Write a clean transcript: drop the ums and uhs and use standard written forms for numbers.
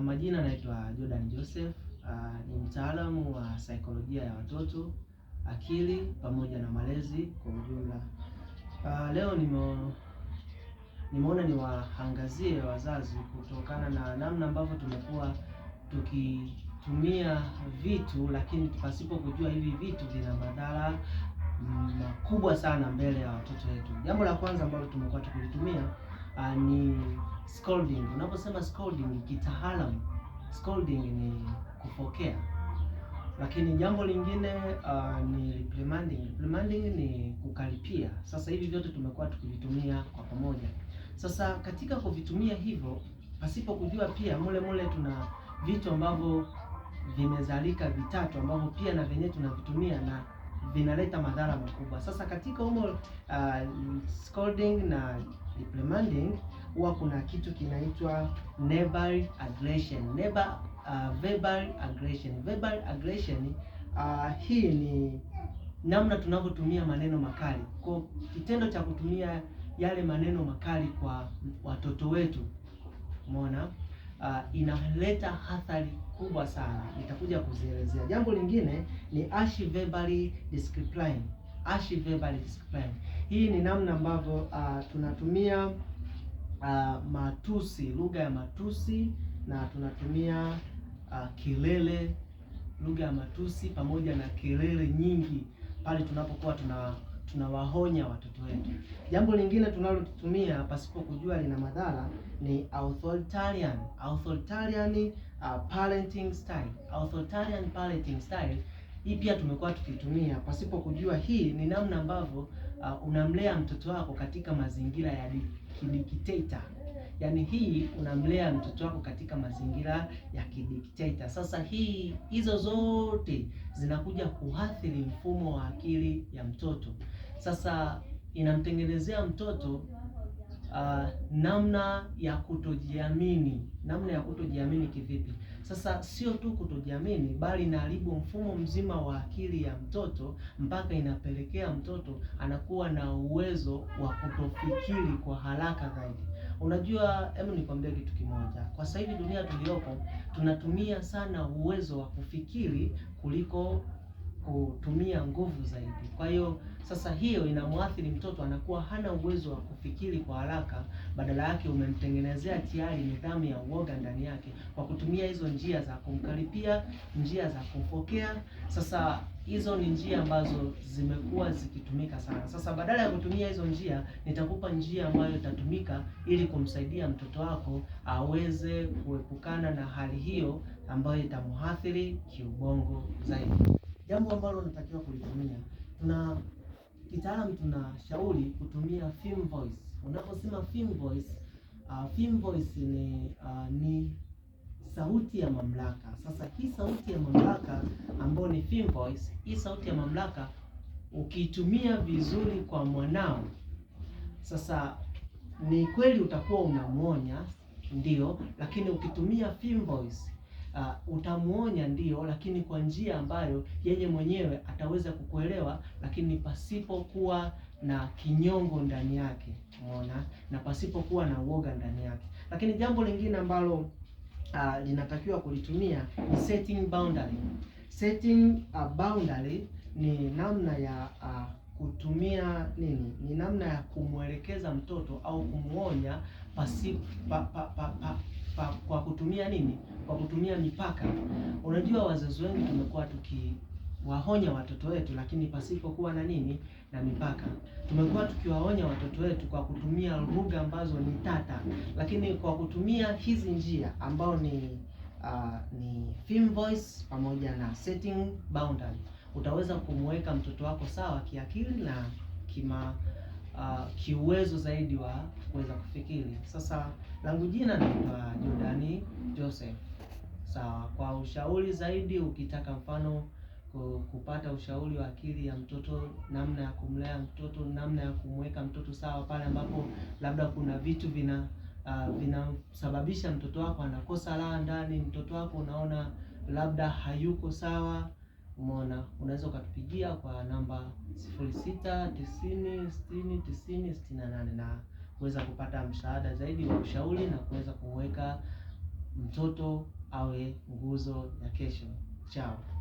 Majina naitwa Jordan Joseph. Ni mtaalamu wa saikolojia ya watoto, akili pamoja na malezi kwa ujumla. Leo nimeona niwaangazie wazazi kutokana na namna ambavyo tumekuwa tukitumia vitu lakini pasipo kujua hivi vitu vina madhara makubwa sana mbele ya watoto wetu. Jambo la kwanza ambalo tumekuwa tukitumia ni scolding. Unaposema scolding kitaalamu, scolding ni kufokea. Lakini jambo lingine ni reprimanding. Reprimanding ni kukaripia. Sasa hivi vyote tumekuwa tukivitumia kwa pamoja. Sasa katika kuvitumia hivyo pasipo kujua pia mule tuna vitu ambavyo vimezalika vitatu ambavyo pia na venyewe tunavitumia na vinaleta madhara makubwa. Sasa katika scolding na reprimanding huwa kuna kitu kinaitwa verbal aggression. Verbal aggression. Verbal aggression hii ni namna tunavyotumia maneno makali. Kwa kitendo cha kutumia yale maneno makali kwa watoto wetu, umeona, inaleta athari kubwa sana. Nitakuja kuzielezea. Jambo lingine ni harsh verbal discipline. Harsh verbal discipline. Hii ni namna ambavyo tunatumia matusi, lugha ya matusi, na tunatumia kelele, lugha ya matusi pamoja na kelele nyingi pale tunapokuwa tunawahonya watoto wetu. Jambo lingine tunalotumia pasipo kujua lina madhara ni authoritarian parenting style. Authoritarian parenting style hii pia tumekuwa tukitumia pasipo kujua. Hii ni namna ambavyo unamlea mtoto wako katika mazingira ya kidikteta. Yaani hii unamlea mtoto wako katika mazingira ya kidikteta. Sasa hizo zote zinakuja kuathiri mfumo wa akili ya mtoto. Sasa inamtengenezea mtoto namna ya kutojiamini. Namna ya kutojiamini kivipi? Sasa sio tu kutojiamini, bali inaharibu mfumo mzima wa akili ya mtoto mpaka inapelekea mtoto anakuwa na uwezo wa kutofikiri kwa haraka zaidi. Unajua, hebu nikwambie kitu kimoja. Kwa sasa hivi dunia tuliyopo, tunatumia sana uwezo wa kufikiri kuliko kutumia nguvu zaidi. Kwa hiyo sasa hiyo inamwathiri mtoto, anakuwa hana uwezo wa kufikiri kwa haraka, badala yake umemtengenezea tayari nidhamu ya uoga ndani yake kwa kutumia hizo njia za kumkaripia, njia za kumfokea. Sasa hizo ni njia ambazo zimekuwa zikitumika sana. Sasa badala ya kutumia hizo njia, nitakupa njia ambayo itatumika ili kumsaidia mtoto wako aweze kuepukana na hali hiyo ambayo itamwathiri kiubongo zaidi. Jambo ambalo unatakiwa kulitumia, kitaalamu tunashauri kutumia film voice. Unaposema film voice ni sauti ya mamlaka. Sasa hii sauti ya mamlaka ambayo ni film voice, hii sauti ya mamlaka ukitumia vizuri kwa mwanao, sasa ni kweli utakuwa unamuonya, ndio, lakini ukitumia film voice utamuonya ndio, lakini kwa njia ambayo yeye mwenyewe ataweza kukuelewa, lakini pasipo kuwa na kinyongo ndani yake, umeona, na pasipo kuwa na uoga ndani yake. Lakini jambo lingine ambalo linatakiwa kulitumia ni setting boundary. Setting a boundary ni namna ya kutumia nini? Ni namna ya kumwelekeza mtoto au kumuonya kwa kutumia nini? Kwa kutumia mipaka. Unajua, wazazi wengi tumekuwa tukiwaonya watoto wetu lakini pasipo kuwa na nini? Na mipaka. Tumekuwa tukiwaonya watoto wetu kwa kutumia lugha ambazo ni tata, lakini kwa kutumia hizi njia ambao ni film voice pamoja na setting boundary, utaweza kumweka mtoto wako sawa kiakili na kiuwezo zaidi wa kuweza kufikiri. Sasa langu jina naitwa Jordan Joseph. Sawa, kwa ushauri zaidi, ukitaka mfano kupata ushauri wa akili ya mtoto, namna ya kumlea mtoto, namna ya kumweka mtoto sawa pale ambapo labda kuna vitu vinasababisha mtoto wako anakosa raha ndani, mtoto wako unaona labda hayuko sawa, umeona, unaweza ukatupigia kwa namba 0690609068 na kuweza kupata msaada zaidi wa ushauri na kuweza kumweka mtoto awe nguzo ya kesho. Chao.